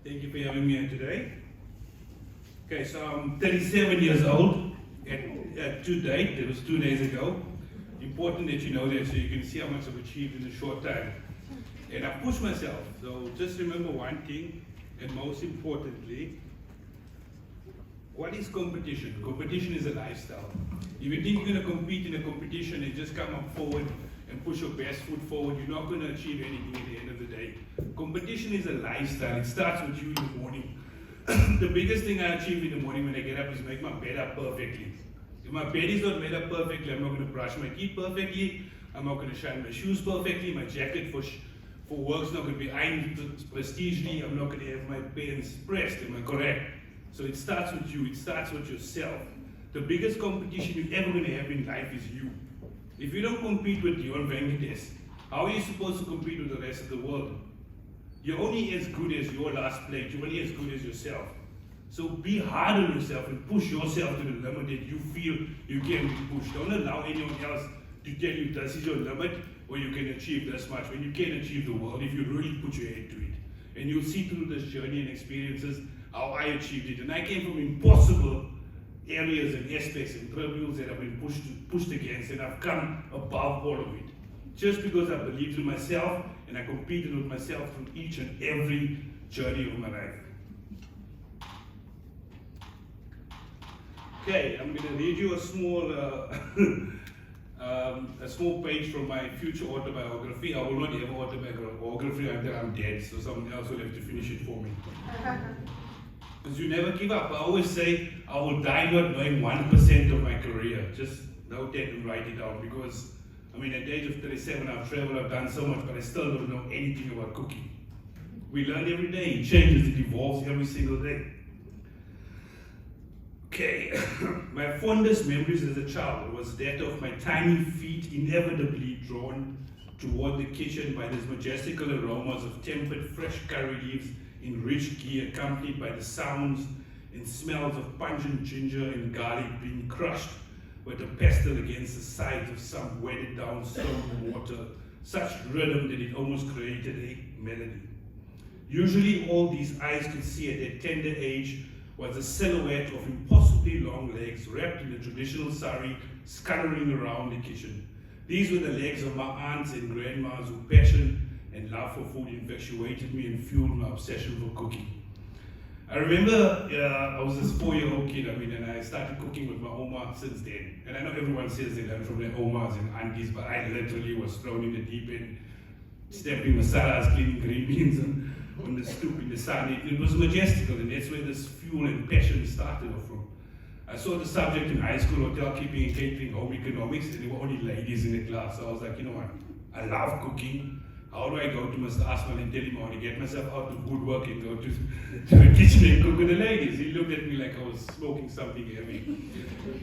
Thank you for having me here today. Okay, so I'm 37 years old to date. It was 2 days ago. Important that you know that so you can see how much I've achieved in a short time. And I've pushed myself. So just remember one thing, and most importantly, what is competition? Competition is a lifestyle. If you think you're going to compete in a competition and just come up forward and push your best foot forward, you're not going to achieve anything at the end of the day. Competition is a lifestyle. It starts with you in the morning. The biggest thing I achieve in the morning when I get up is make my bed up perfectly. If my bed is not made up perfectly, I'm not going to brush my teeth perfectly, I'm not going to shine my shoes perfectly, my jacket for work's not going to be ironed prestigely, I'm not going to have my pants pressed, am I correct? So it starts with you, it starts with yourself. The biggest competition you're ever going to have in life is you. If you don't compete with Dion Vengatass, how are you supposed to compete with the rest of the world? You're only as good as your last plate, you're only as good as yourself. So be hard on yourself and push yourself to the limit that you feel you can be pushed. Don't allow anyone else to tell you this is your limit or you can achieve this much when you can achieve the world if you really put your head to it. And you'll see through this journey and experiences how I achieved it. And I came from impossible areas and aspects and trials that I've been pushed against, and I've come above all of it. Just because I believed in myself and I competed with myself through each and every journey of my life. Okay, I'm going to read you a small page from my future autobiography. I will not have autobiography until I'm dead, so someone else will have to finish it for me. Because you never give up. I always say I will die not knowing 1% of my career. Just note that and write it down, because at the age of 37, I've traveled, I've done so much, but I still don't know anything about cooking. We learn every day, it changes, it evolves every single day. Okay, my fondest memories as a child was that of my tiny feet inevitably drawn toward the kitchen by these majestical aromas of tempered fresh curry leaves in rich ghee, accompanied by the sounds and smells of pungent ginger and garlic being crushed with a pestle against the sides of some wedded down stone mortar, such rhythm that it almost created a melody. Usually all these eyes could see at that tender age was a silhouette of impossibly long legs wrapped in a traditional sari, scuttling around the kitchen. These were the legs of my aunts and grandmas whose passion and love for food infatuated me and fueled my obsession for cooking. I remember I was this 4-year-old kid, and I started cooking with my oma since then. And I know everyone says they learn from their omas and aunties, but I literally was thrown in the deep end, stamping masalas, cleaning green beans on the stoop in the sun. It was majestical, and that's where this fuel and passion started off from. I saw the subject in high school, hotel keeping and catering, home economics, and there were only ladies in the class. So I was like, you know what, I love cooking. How do I go to Mr. Asman and tell him how to get myself out of woodwork and go to the kitchen and cook with the ladies? He looked at me like I was smoking something heavy.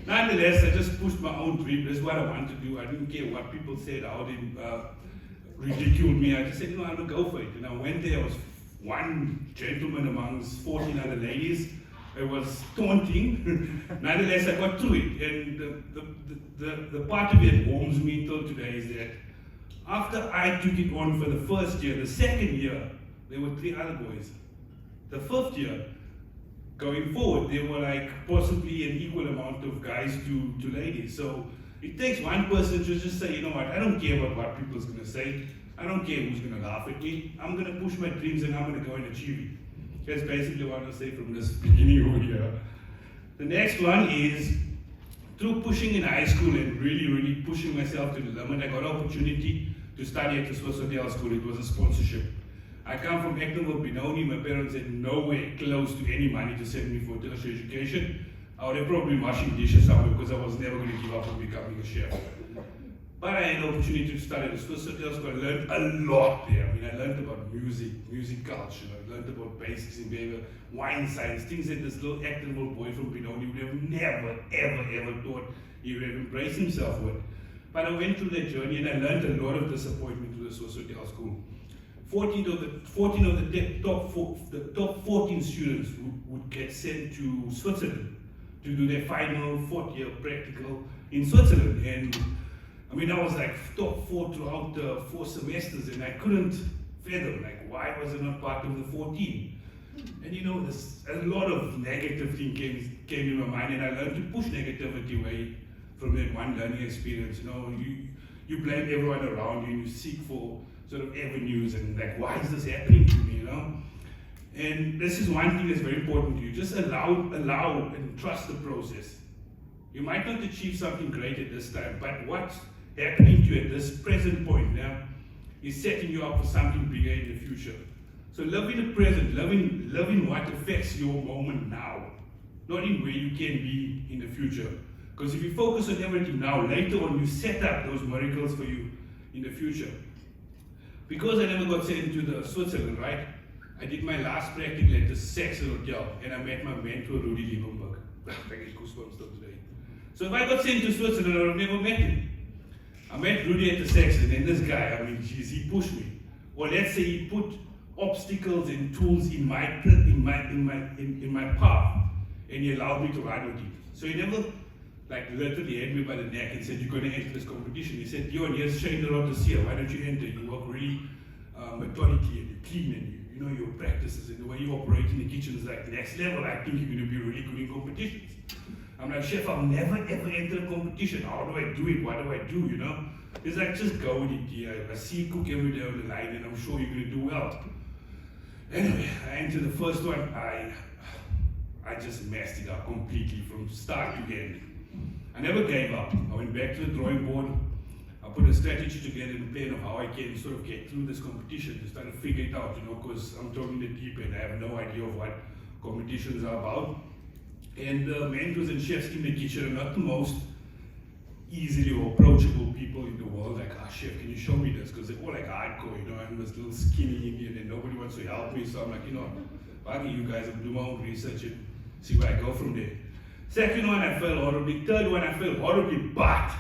Nonetheless, I just pushed my own dream. That's what I wanted to do. I didn't care what people said, how they ridiculed me. I just said, no, I'm going to go for it. And I went there. I was one gentleman amongst 14 other ladies. It was daunting. Nonetheless, I got through it. And the part of it that warms me till today is that after I took it on for the first year, the second year, there were 3 other boys. The 5th year, going forward, there were like possibly an equal amount of guys to ladies. So it takes one person to just say, you know what, I don't care about what people's going to say. I don't care who's going to laugh at me. I'm going to push my dreams and I'm going to go and achieve it. That's basically what I say from this beginning over here. The next one is, through pushing in high school and really pushing myself to the limit, I got an opportunity to study at the Swiss Hotel School. It was a sponsorship. I come from Ecklenville, Benoni. My parents had nowhere close to any money to send me for tertiary education. I would have probably been washing dishes somewhere because I was never going to give up on becoming a chef. But I had the opportunity to study at the Swiss Hotel School. I learned a lot there. I learned about music culture. I learned about basics in behavior, wine science, things that this little Ecklenville boy from Benoni would have never, ever thought he would have embraced himself with. But I went through that journey and I learned a lot of disappointment through the Swiss Hotel School. 14 of the top 14 students would get sent to Switzerland to do their final 4th year practical in Switzerland. And I was like top 4 throughout the 4 semesters, and I couldn't fathom, like, why was I not part of the 14? And you know, a lot of negative things came in my mind, and I learned to push negativity away from that one learning experience. You know, you blame everyone around you, and you seek for sort of avenues, and like, why is this happening to me, you know? And this is one thing that's very important to you. Just allow and trust the process. You might not achieve something great at this time, but what's happening to you at this present point now is setting you up for something bigger in the future. So live in the present, live in what affects your moment now, not in where you can be in the future. Because if you focus on everything now, later on you set up those miracles for you in the future. Because I never got sent to the Switzerland, right? I did my last practical at the Saxon Hotel, and I met my mentor, Rudy Liebenberg. I get goosebumps still today. So if I got sent to Switzerland, I would have never met him. I met Rudy at the Saxon, and this guy, I mean, geez, he pushed me. Or let's say he put obstacles and tools in my path, and he allowed me to run with it. So he never, like, literally had me by the neck and said, "You're going to enter this competition." He said, "Dion, here's Shane the lot this year. Why don't you enter? You work really methodically, and you clean, and you know your practices, and the way you operate in the kitchen is like next level. I think you're going to be really good in competitions." I'm like, "Chef, I'll never ever enter a competition. How do I do it? What do I do? You know?" He's like, "Just go with it, dear. I see you cook every day on the line, and I'm sure you're going to do well." Anyway, I entered the first one. I just messed it up completely from start to end. I never gave up. I went back to the drawing board. I put a strategy together and a plan of how I can sort of get through this competition, just trying to figure it out, you know, because I'm totally in the deep end. I have no idea of what competitions are about. And the mentors and chefs in the kitchen are not the most easily or approachable people in the world. Like, chef, can you show me this? Because they're all like hardcore, you know, I'm this little skinny Indian and nobody wants to help me. So I'm like, you know, buggy you guys, I'll do my own research and see where I go from there. Second one, I failed horribly. Third one, I failed horribly, but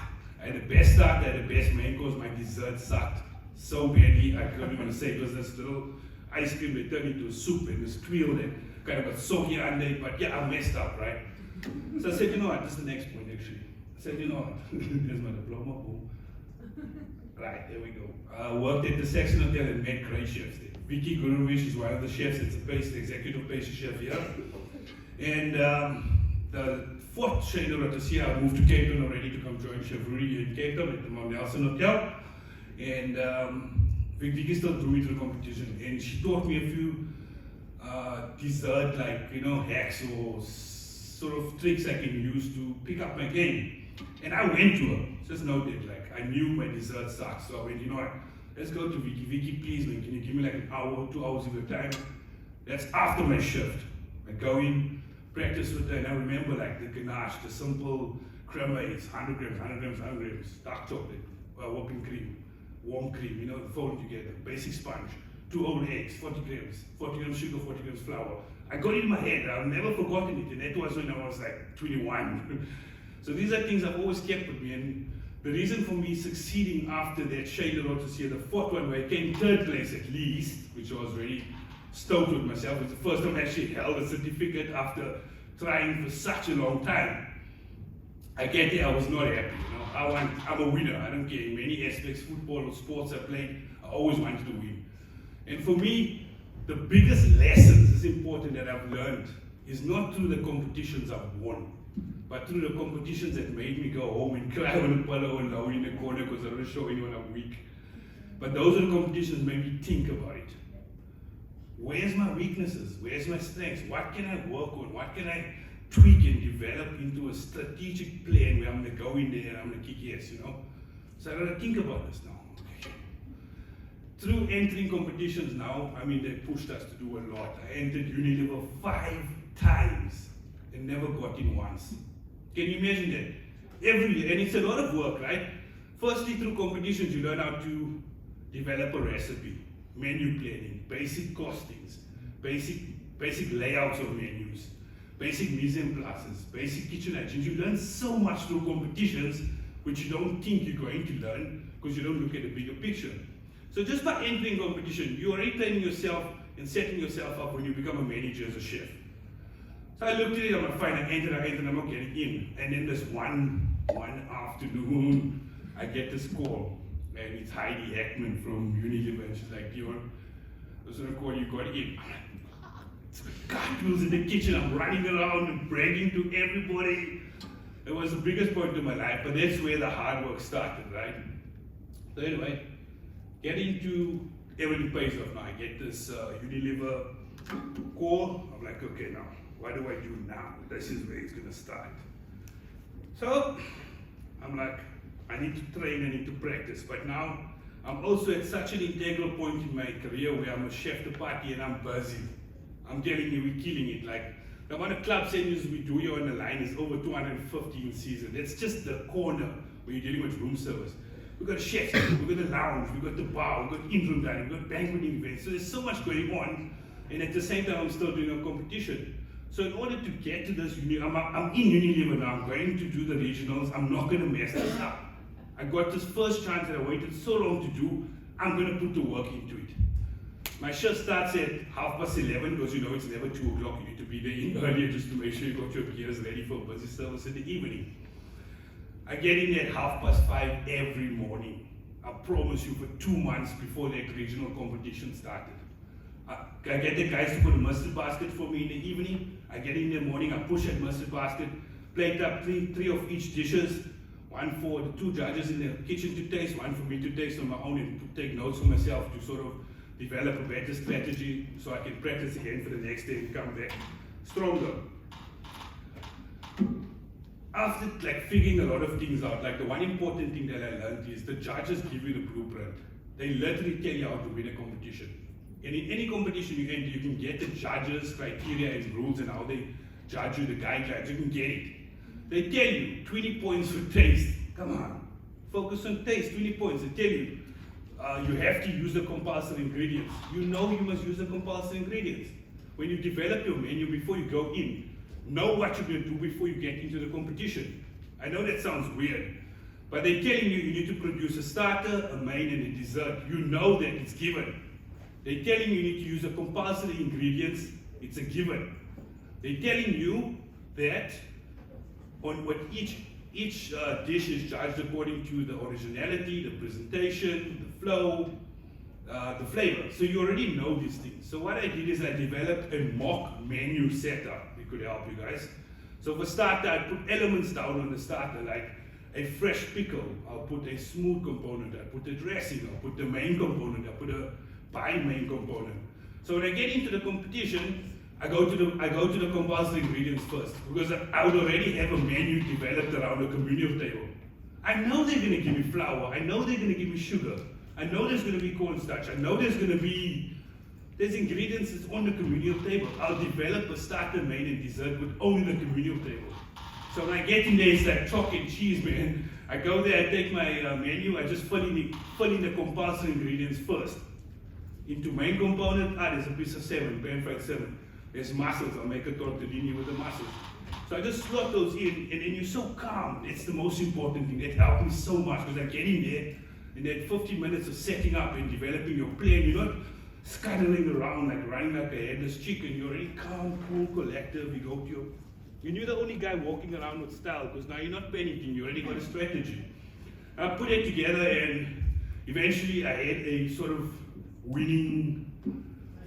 I had the best start, I had the best main course. My dessert sucked so badly. I couldn't even say it was this little ice cream that turned into a soup and this twirl that kind of got soggy under it, but yeah, I messed up, right? So I said, you know what, this is the next point actually. I said, you know what, there's my diploma, boom. Right, there we go. I worked at the Saxon Hotel and met great chefs there. Vicky Guruvish is one of the chefs, it's the executive pastry chef here. And the fourth Shane this year, I moved to Cape Town already to come join Chef Rudy in Cape Town at the Mount Nelson Hotel. And Vicky still drew me to the competition, and she taught me a few dessert, like, you know, hacks or sort of tricks I can use to pick up my game. And I went to her, just noted, like, I knew my dessert sucks, so I went, you know what, let's go to Vicky. Vicky, please, man, can you give me like an hour, 2 hours of your time? That's after my shift. I go in, practice with her, and I remember like the ganache, the simple crema is 100 grams, 100 grams, 100 grams, dark chocolate, whipping cream, warm cream, you know, folded together, basic sponge, 2 whole eggs, 40 grams sugar, 40 grams flour. I got it in my head, I've never forgotten it, and that was when I was like 21. So these are things I've always kept with me, and the reason for me succeeding after that Shane this year, the fourth one where I came third place at least, which I was really stoked with myself. It's the first time I actually held a certificate after trying for such a long time. I get there, I was not happy, you know. I'm a winner, I don't care. In many aspects, football or sports I played, I always wanted to win. And for me, the biggest lessons, is important, that I've learned is not through the competitions I've won, but through the competitions that made me go home and cry on a pillow and low in the corner because I don't show anyone I'm weak. But those are the competitions that made me think about it. Where's my weaknesses? Where's my strengths? What can I work on? What can I tweak and develop into a strategic plan where I'm going to go in there and I'm going to kick yes, you know? So I got to think about this now. Through entering competitions now, I mean, they pushed us to do a lot. I entered Unilever 5 times and never got in once. Can you imagine that? Every year, and it's a lot of work, right? Firstly, through competitions, you learn how to develop a recipe, menu planning, basic costings, basic layouts of menus, basic mise en places, basic kitchen hygiene. You learn so much through competitions, which you don't think you're going to learn because you don't look at the bigger picture. So just by entering competition, you're already training yourself and setting yourself up when you become a manager as a chef. So I looked at it, I'm like, fine, I entered, I'm not getting in. And then this one afternoon, I get this call, and it's Heidi Heckman from Unilever, and she's like, Dion, this is a call, you got in. I'm like, cartwheels in the kitchen. I'm running around and bragging to everybody. It was the biggest point of my life, but that's where the hard work started, right? So anyway, getting to everything pays off now. I get this Unilever call. I'm like, okay, now, what do I do now? This is where it's gonna start. So I'm like, I need to train, I need to practice. But now I'm also at such an integral point in my career where I'm a chef de partie and I'm busy. I'm telling you, we're killing it. Like the amount of club sandwiches we do here on the line is over 250 in season. That's just the corner where you're dealing with room service. We've got a chef, we've got the lounge, we've got the bar, we've got in-room dining, we've got banqueting events. So there's so much going on, and at the same time I'm still doing a competition. So in order to get to this, I'm in Unilever now, I'm going to do the regionals, I'm not going to mess this up. I got this first chance that I waited so long to do, I'm going to put the work into it. My shift starts at 11:30 because you know it's never 2 o'clock, you need to be there in earlier just to make sure you got your gears ready for busy service in the evening. I get in at 5:30 every morning. I promise you, for 2 months before that regional competition started. I get the guys to put a mustard basket for me in the evening. I get in the morning, I push that mustard basket, plate up three of each dishes, one for the 2 judges in the kitchen to taste, one for me to taste on my own and to take notes for myself to sort of develop a better strategy so I can practice again for the next day and come back stronger. After like figuring a lot of things out, like the one important thing that I learned is the judges give you the blueprint. They literally tell you how to win a competition. And in any competition you enter, you can get the judges' criteria and rules and how they judge you, the guidelines, you can get it. They tell you 20 points for taste. Come on, focus on taste, 20 points. They tell you you have to use the compulsory ingredients. You know you must use the compulsory ingredients. When you develop your menu before you go in, know what you're going to do before you get into the competition. I know that sounds weird, but they're telling you need to produce a starter, a main, and a dessert. You know that it's given. They're telling you need to use the compulsory ingredients. It's a given. They're telling you that on what each dish is judged according to the originality, the presentation, the flow, the flavor. So you already know these things. So what I did is I developed a mock menu setup. It could help you guys. So for starter, I put elements down on the starter, like a fresh pickle. I'll put a smooth component. I put the dressing. I'll put the main component. I'll put a bi-main component. So when I get into the competition, I go to the compulsory ingredients first because I would already have a menu developed around a communal table. I know they're going to give me flour. I know they're going to give me sugar. I know there's going to be cornstarch. I know there's ingredients that's on the communal table. I'll develop a starter, main, and dessert with only the communal table. So when I get in there, it's like chalk and cheese, man. I go there, I take my menu, I just fill in the compulsory ingredients first. Into main component, there's a piece of salmon, pan-fried salmon. There's mussels, I'll make a tortellini with the mussels. So I just slot those in, and then you're so calm. It's the most important thing. That helped me so much because I get in there, in that 15 minutes of setting up and developing your plan, you're not scuttling around like running like a headless chicken. You're already calm, cool, collective. You're the only guy walking around with style because now you're not panicking. You already got a strategy. I put it together, and eventually I had a sort of winning,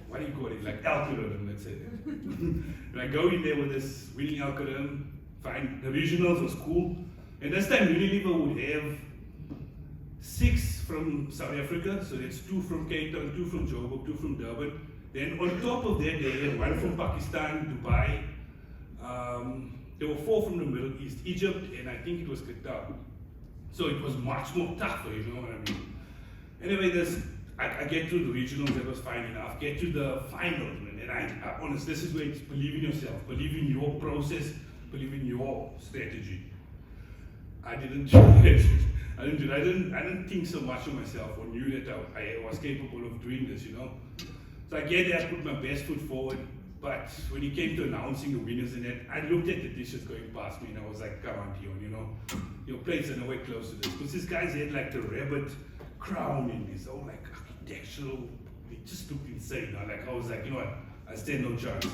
what do you call it, like algorithm, let's say. And I go in there with this winning algorithm, find the regionals was cool. And this time Unilever would have 6 from South Africa, so that's 2 from Cape Town, 2 from Joburg, 2 from Durban. Then on top of that, they had 1 from Pakistan, Dubai. There were 4 from the Middle East, Egypt, and I think it was Qatar. So it was much more tougher, you know what I mean? Anyway, I get to the regionals, that was fine enough. Get to the finals, and I honestly, this is where it's believe in yourself, believe in your process, believe in your strategy. I didn't do it. I didn't think so much of myself or knew that I was capable of doing this, you know. So I get there, I put my best foot forward, but when it came to announcing the winners and that, I looked at the dishes going past me and I was like, come on, Dion, you know, your plates are nowhere close to this. Because these guys had like the rabbit crown in this, all like architectural, it just looked insane. I was like, you know what, I stand no chance.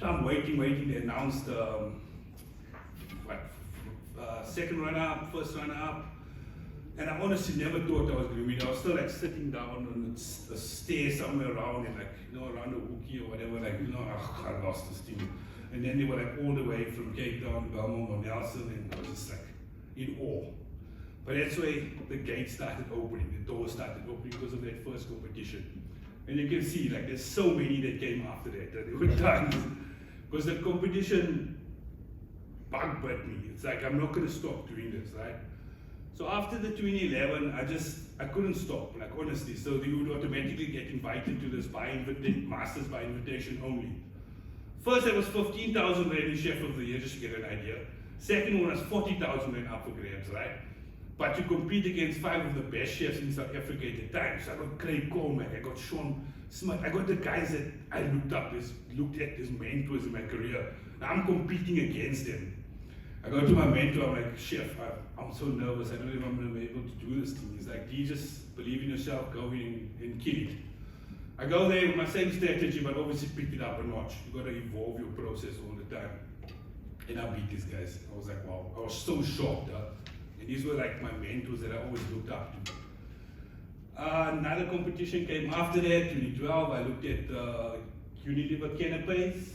So I'm waiting, they announced second runner-up, first runner-up. And I honestly never thought I was going to win. I was still like sitting down on a stair somewhere around and like, you know, around a Wookie or whatever, like, you know, I lost this team. And then they were like all the way from Cape Town, Belmont, or Nelson, and I was just like in awe. But that's where the gate started opening, the door started opening because of that first competition. And you can see, like, there's so many that came after that they were done. Because the competition bug bit me. It's like, I'm not going to stop doing this, right? So after the 2011, I couldn't stop, like, honestly. So you would automatically get invited to this Masters by invitation only. First, there was 15,000 Rand in Chef of the Year, just to get an idea. Second one was 40,000 Rand up for grabs, right? But to compete against 5 of the best chefs in South Africa at the time. So I got Craig Coleman, I got Sean Smith, I got the guys that I looked at as mentors in my career. Now I'm competing against them. I go to my mentor, I'm like, Chef, I'm so nervous, I don't know if I'm going to be able to do this thing. He's like, do you just believe in yourself, go in and kill it? I go there with my same strategy, but obviously pick it up a notch. You got to evolve your process all the time. And I beat these guys. I was like, wow, I was so shocked. And these were like my mentors that I always looked up to. Another competition came after that, 2012. I looked at Unilever canapes.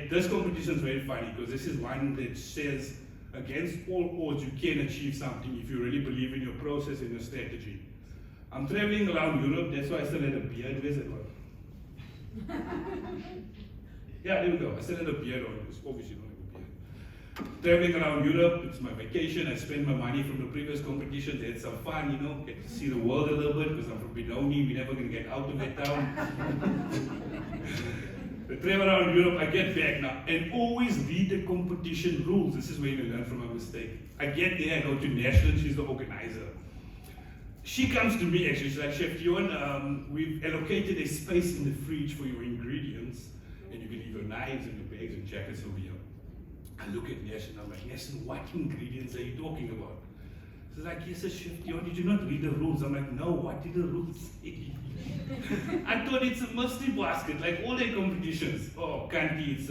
This competition is very funny because this is one that says against all odds you can achieve something if you really believe in your process and your strategy. I'm traveling around Europe, that's why I still had a beard. Where's it gone? Yeah, there we go. I still had a beard on. It's obviously not a beard. Traveling around Europe, it's my vacation. I spent my money from the previous competitions. I had some fun, you know, get to see the world a little bit because I'm from Benoni. We're never going to get out of that town. I travel around Europe, I get back now, and always read the competition rules. This is where you learn from a mistake. I get there, I go to National, she's the organizer. She comes to me actually, she's like, Chef Dion, we've allocated a space in the fridge for your ingredients, and you can leave your knives and your bags and jackets over here. I look at National, I'm like, National, what ingredients are you talking about? She's like, yes, Chef Dion, did you not read the rules? I'm like, no, what did the rules say? I thought it's a mystery basket, like all their competitions. Oh, Kanti, it's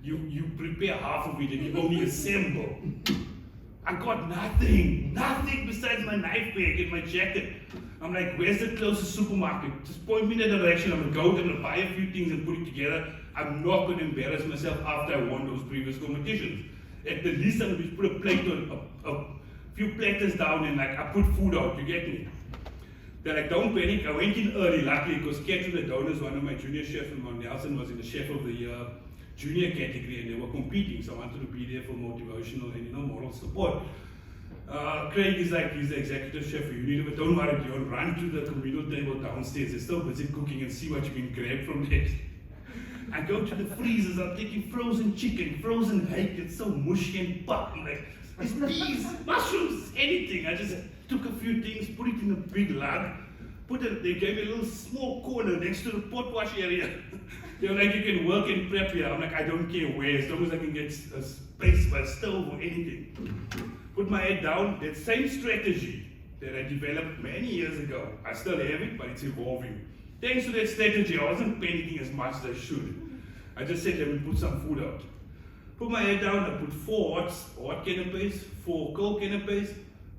you prepare half of it and you only assemble. I got nothing besides my knife bag and my jacket. I'm like, where's the closest supermarket? Just point me in the direction. I'm gonna buy a few things and put it together. I'm not gonna embarrass myself after I won those previous competitions. At the least I'm gonna put a plate on, a few platters down and like I put food out, you get me? They're like, don't panic. I went in early, luckily, because Catherine the Donors, one of my junior chefs from Mount Nelson, was in the Chef of the Year junior category, and they were competing, so I wanted to be there for motivational and moral support. Craig is like, he's the executive chef for Unilever. Don't worry, Dion, run to the communal table downstairs. They're still busy cooking and see what you can grab from there. I go to the freezers. I'm taking frozen chicken, frozen hake. It's so mushy and pop. I'm like, these peas, mushrooms, anything. I just took a few things, put it in a big lug, they gave me a little small corner next to the pot wash area. They were like, you can work and prep here. I'm like, I don't care where, as long as I can get a space by a stove or anything. Put my head down, that same strategy that I developed many years ago. I still have it, but it's evolving. Thanks to that strategy, I wasn't panicking as much as I should. I just said, let me put some food out. Put my head down, I put 4 hot canapes, 4 cold canapes,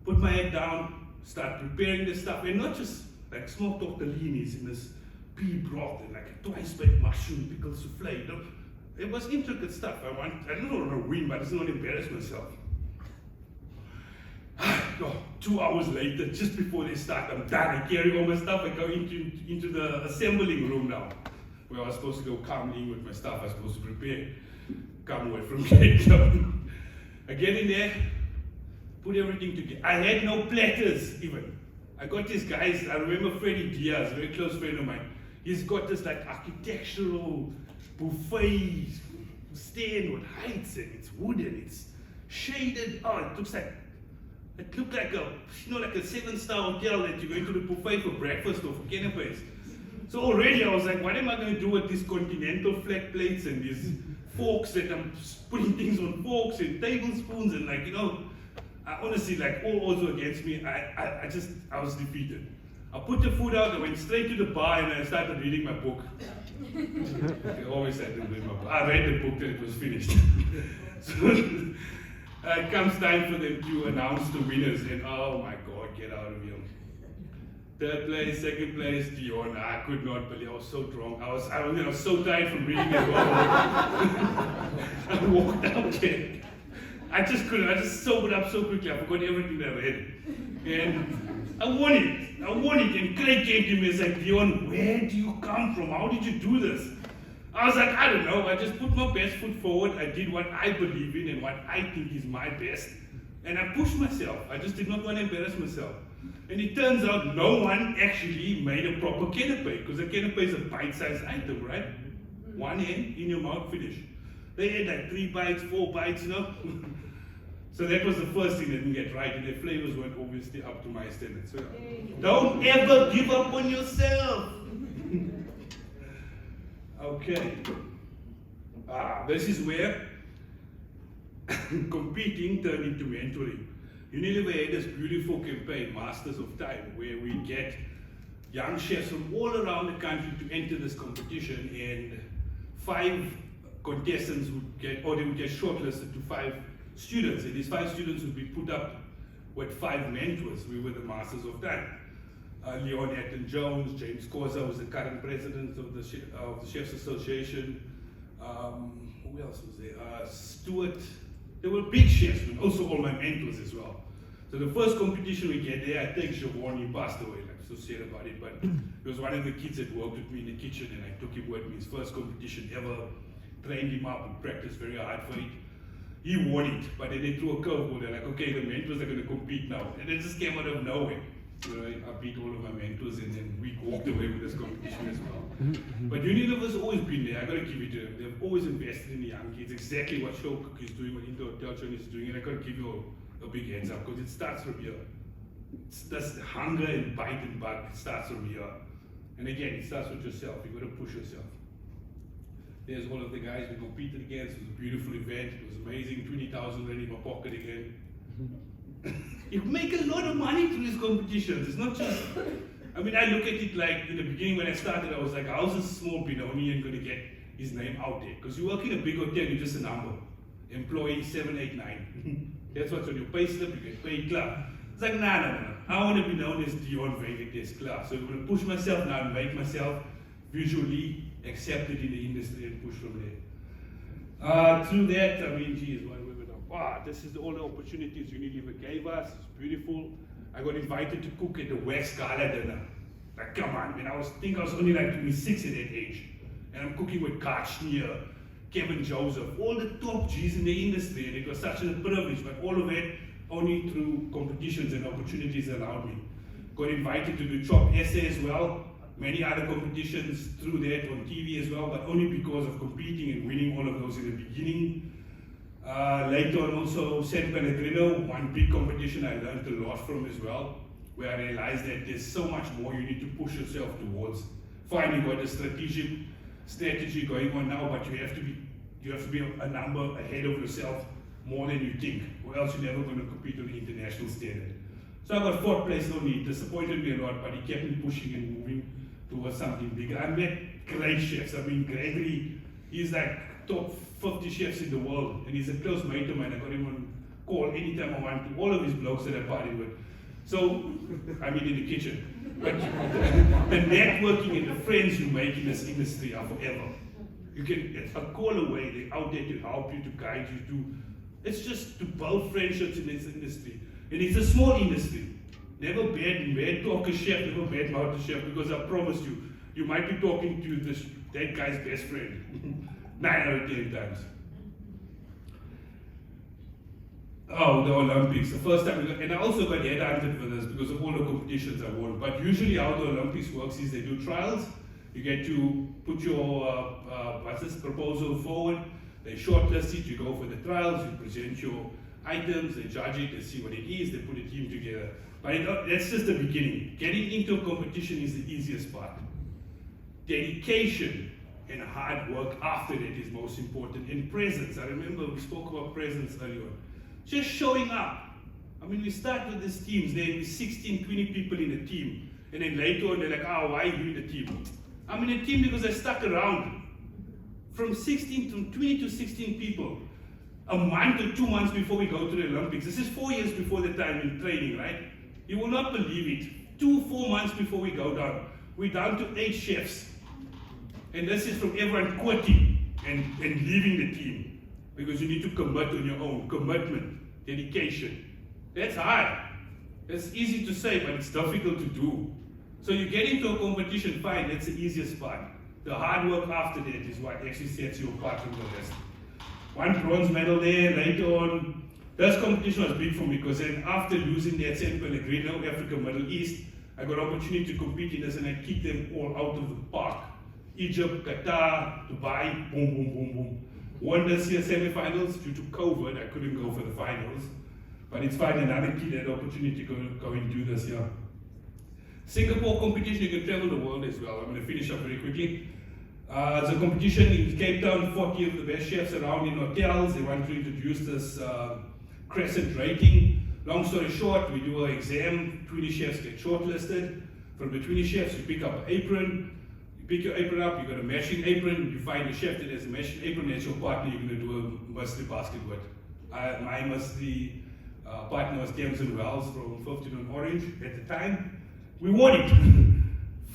put my head down, start preparing the stuff, and not just like smoked tortellinis in this pea broth and like a twice-baked mushroom pickle souffle. You know? It was intricate stuff. I didn't want to win, but I just don't want to embarrass myself. 2 hours later, just before they start, I'm done. I carry all my stuff. I go into the assembling room now, where I was supposed to go come in with my stuff. I was supposed to prepare, come away from Cape Town. I get in there, put everything together. I had no platters even. I got these guys, I remember Freddie Diaz, a very close friend of mine. He's got this like architectural buffet stand with heights and it's wooden, it's shaded. Oh, it looked like a, like a 7-star hotel that you're going to the buffet for breakfast or for canapes. So already I was like, what am I going to do with these continental flat plates and these forks that I'm putting things on forks and tablespoons and like, honestly, like all odds were against me. I was defeated. I put the food out, I went straight to the bar and I started reading my book. I always had to read my book. I read the book till it was finished. So It comes time for them to announce the winners, and oh my God, get out of here. Third place, second place, Dion. I could not believe. I was so drunk. I was so tired from reading it all. I walked out there. I just couldn't. I just sobered up so quickly. I forgot everything I read. And I won it. And Craig came to me and said, Dion, where do you come from? How did you do this? I was like, I don't know. I just put my best foot forward. I did what I believe in and what I think is my best. And I pushed myself. I just did not want to embarrass myself. And it turns out no one actually made a proper canapé, because a canapé is a bite-sized item, right? One hand, in your mouth, finish. They had like 3 bites, 4 bites, So that was the first thing they didn't get right, and their flavors weren't obviously up to my standards. So don't ever give up on yourself. Okay. This is where competing turned into mentoring. Unilever had this beautiful campaign, Masters of Time, where we get young chefs from all around the country to enter this competition, and 5 contestants would get shortlisted to 5 students, and these 5 students would be put up with 5 mentors. We were the Masters of Time. Leon Atton-Jones, James Corsa was the current president of the Chefs Association. Who else was there? Stuart. There were big chefs, but also all my mentors as well. So the first competition we get there, I think Siobhan, he passed away. I'm so sad about it, but he was one of the kids that worked with me in the kitchen, and I took him with me. His first competition ever, trained him up and practiced very hard for it. He won it, but then they threw a curveball. They're like, okay, the mentors are going to compete now. And it just came out of nowhere. So I beat all of my mentors, and then we walked away with this competition as well. But Unilever's always been there. I got to give it to them. They've always invested in the young kids. Exactly what Showcook is doing, what Inter Hotel Chain is doing, and I got to give you a big hands up, because it starts from here. That's hunger and bite and bug. It starts from here. And again, it starts with yourself. You got to push yourself. There's all of the guys we competed against. It was a beautiful event. It was amazing. 20,000 rand in my pocket again. You make a lot of money through these competitions. It's not just, I mean, I look at it like, in the beginning when I started, I was like, how's this small Benonian going to get his name out there? Because you work in a big hotel, you're just a number. Employee 789. That's what's on your pay slip, you get paid club. It's like, no. I want to be known as Dion Vengatass club. So I'm going to push myself now and make myself visually accepted in the industry and push from there. Through that, I mean, geez, wow, this is all the opportunities Unilever gave us. It's beautiful. I got invited to cook at the West Gala dinner. Like, come on, man. I was only like 26 at that age. And I'm cooking with Karchnier, Kevin Joseph, all the top G's in the industry. And it was such a privilege, but all of it only through competitions and opportunities allowed me. Got invited to do Chop Essay as well. Many other competitions through that on TV as well, but only because of competing and winning all of those in the beginning. Later on also San Pellegrino, one big competition I learned a lot from as well, where I realized that there's so much more you need to push yourself towards. Finding what a strategy going on now, but you have to be a number ahead of yourself more than you think, or else you're never going to compete on the international standard. So I got 4th place only. It disappointed me a lot, but he kept me pushing and moving towards something bigger. I met great chefs. I mean, Gregory, he's like top 50 chefs in the world, and he's a close mate of mine. I got him on call anytime I want to, all of his blokes that I partied with. So, I mean in the kitchen. But the networking and the friends you make in this industry are forever. You can, it's a call away, they're out there to help you, to guide you, it's just to build friendships in this industry. And it's a small industry. Never bad talk a chef, never bad mouth a chef, because I promise you, you might be talking to that guy's best friend. 9 out of 10 times. Oh, the Olympics. The first time, and I also got headhunted for this because of all the competitions I won. But usually how the Olympics works is they do trials. You get to put your proposal forward. They shortlist it, you go for the trials, you present your items, they judge it, they see what it is, they put a team together. But that's just the beginning. Getting into a competition is the easiest part. Dedication and hard work after that is most important. And presence. I remember we spoke about presence earlier on. Just showing up. I mean, we start with these teams. There will be 16, 20 people in a team. And then later on, they're like, oh, why are you in the team? I'm in a team because I stuck around. From 20 to 16 people. a month or 2 months before we go to the Olympics. This is 4 years before the time in training, right? You will not believe it. 4 months before we go down, we're down to 8 chefs. And this is from everyone quitting and leaving the team. Because you need to commit on your own. Commitment, dedication. That's hard. It's easy to say, but it's difficult to do. So you get into a competition, fine, that's the easiest part. The hard work after that is what actually sets you apart from the rest. 1 bronze medal there, later on. This competition was big for me because then after losing that San Pellegrino, Africa, Middle East, I got an opportunity to compete in this and I kicked them all out of the park. Egypt, Qatar, Dubai, boom, boom, boom, boom. Won this year semi-finals due to COVID. I couldn't go for the finals. But it's fine, another kid had the opportunity to go and do this year. Singapore competition, you can travel the world as well. I'm going to finish up very quickly. It's a competition in Cape Town, 40 of the best chefs around in hotels. They want to introduce this crescent rating. Long story short, we do an exam, 20 chefs get shortlisted. From the 20 chefs, you pick up an apron. You pick your apron up, you got a matching apron. You find a chef that has a matching apron, that's your partner you're going to do a mustard basket with. My mustard partner was Tamsin Wells from 15 on Orange at the time. We won it.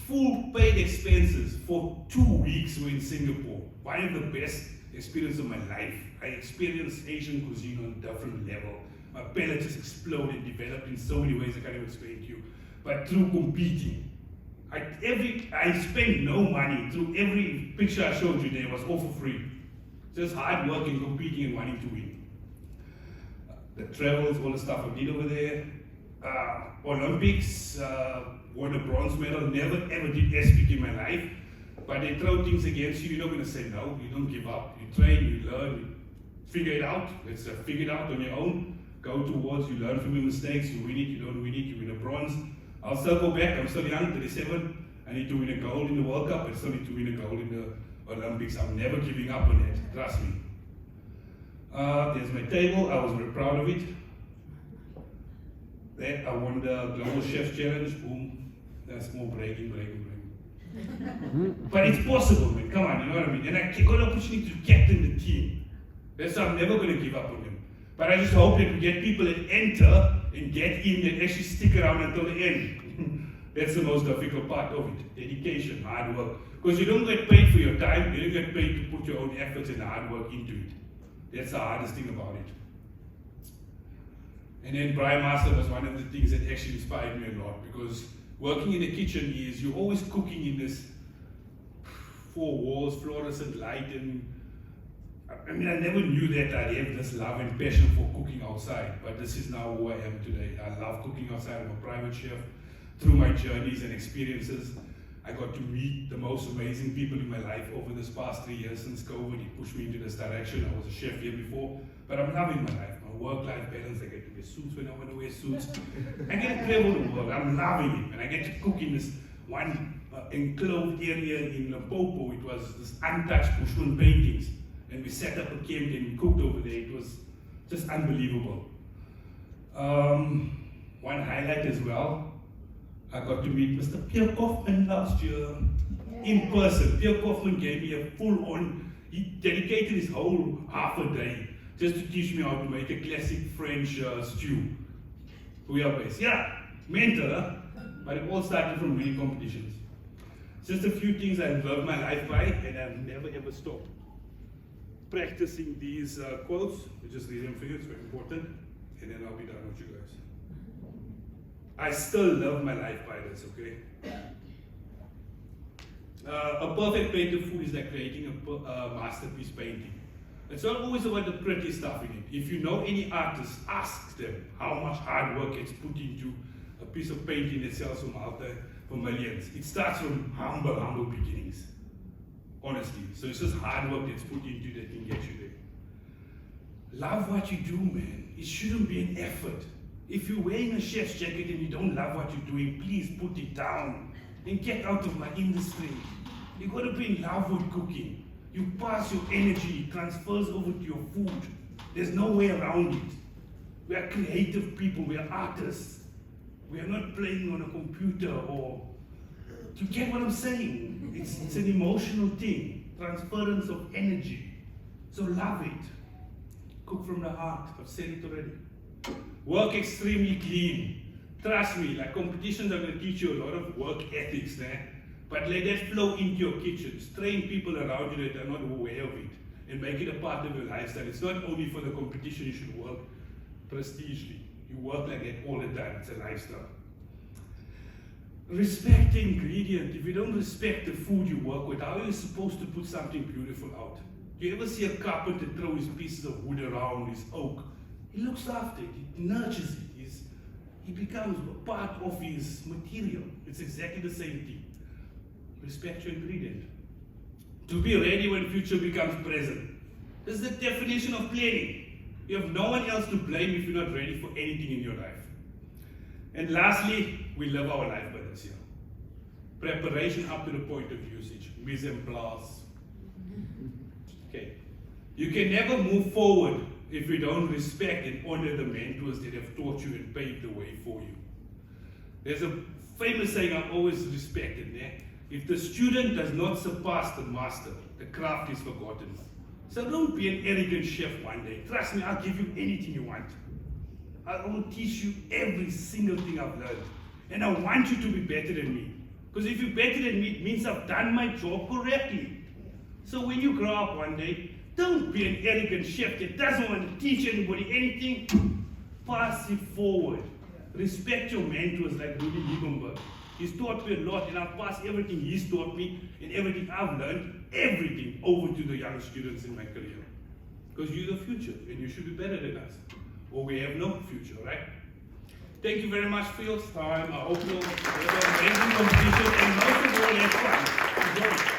Full paid expenses for 2 weeks. We're in Singapore. One of the best experiences of my life. I experienced Asian cuisine on a different level. My palate just exploded, developed in so many ways I can't even explain to you. But through competing, I spent no money. Through every picture I showed you there was all for free. Just hard work and competing and wanting to win. The travels, all the stuff I did over there. Olympics, won a bronze medal, never ever did SPK in my life. But they throw things against you, you're not going to say no, you don't give up. You train, you learn, you figure it out. Let's figure it out on your own. Go towards, you learn from your mistakes, you win it, you don't win it, you win a bronze. I'll still go back, I'm still young, 37. I need to win a gold in the World Cup, I still need to win a gold in the Olympics. I'm never giving up on that, trust me. There's my table, I was very proud of it. There, I won the Global Chef Challenge, boom. That's more bragging. But it's possible, man, come on, you know what I mean? And I got the opportunity to captain the team. That's why I'm never going to give up on them. But I just hope that we get people that enter and get in and actually stick around until the end. That's the most difficult part of it. Dedication, hard work. Because you don't get paid for your time, you don't get paid to put your own efforts and hard work into it. That's the hardest thing about it. And then Brian Master was one of the things that actually inspired me a lot, because working in the kitchen is you're always cooking in this 4 walls, fluorescent light, and I mean, I never knew that I'd have this love and passion for cooking outside, but this is now who I am today. I love cooking outside. I'm a private chef. Through my journeys and experiences, I got to meet the most amazing people in my life over this past 3 years since COVID. It pushed me into this direction. I was a chef here before, but I'm loving my life. My work-life balance, I get to wear suits when I want to wear suits. I get to travel the world. I'm loving it, and I get to cook in this one enclosed area in Limpopo. It was this untouched Bushman paintings. And we set up a camp and we cooked over there. It was just unbelievable. One highlight as well, I got to meet Mr. Pierre Kaufman last year in person. Pierre Kaufman gave me a full-on, he dedicated his whole half a day just to teach me how to make a classic French stew. Bouillabaisse. Yeah, mentor, but it all started from winning competitions. Just a few things I've loved my life by, and I've never ever stopped practicing these quotes. I just read them for you, it's very important, and then I'll be done with you guys. I still love my life by this, okay? A perfect plate of food is like creating a masterpiece painting. It's not always about the pretty stuff in it. If you know any artist, ask them how much hard work gets put into a piece of painting that sells for millions. It starts from humble beginnings. Honestly. So it's just hard work that's put into that can get you there. Love what you do, man. It shouldn't be an effort. If you're wearing a chef's jacket and you don't love what you're doing, please put it down and get out of my industry. You gotta be in love with cooking. You pass your energy, it transfers over to your food. There's no way around it. We are creative people, we are artists. We are not playing on a computer or... You get what I'm saying? It's an emotional thing, transference of energy. So love it. Cook from the heart. I've said it already. Work extremely clean. Trust me, like competitions are going to teach you a lot of work ethics there. But let that flow into your kitchens. Train people around you that are not aware of it. And make it a part of your lifestyle. It's not only for the competition you should work prestigely. You work like that all the time. It's a lifestyle. Respect the ingredient. If you don't respect the food you work with, how are you supposed to put something beautiful out? Do you ever see a carpenter throw his pieces of wood around, his oak? He looks after it, he nurtures it, he becomes a part of his material. It's exactly the same thing. Respect your ingredient. To be ready when future becomes present. This is the definition of planning. You have no one else to blame if you're not ready for anything in your life. And lastly, we live our life by this here. Preparation up to the point of usage. Mise en place. Okay. You can never move forward if you don't respect and honor the mentors that have taught you and paved the way for you. There's a famous saying I've always respected there. If the student does not surpass the master, the craft is forgotten. So don't be an arrogant chef one day. Trust me, I'll give you anything you want. I will teach you every single thing I've learned. And I want you to be better than me. Because if you're better than me, it means I've done my job correctly. So when you grow up one day, don't be an arrogant chef that doesn't want to teach anybody anything. Pass it forward. Respect your mentors like Rudy Liebenberg. He's taught me a lot, and I've passed everything he's taught me and everything I've learned, everything over to the young students in my career. Because you're the future, and you should be better than us. Or we have no future, right? Thank you very much for your time. I hope you'll have an amazing competition, and most of all, have fun. Enjoy.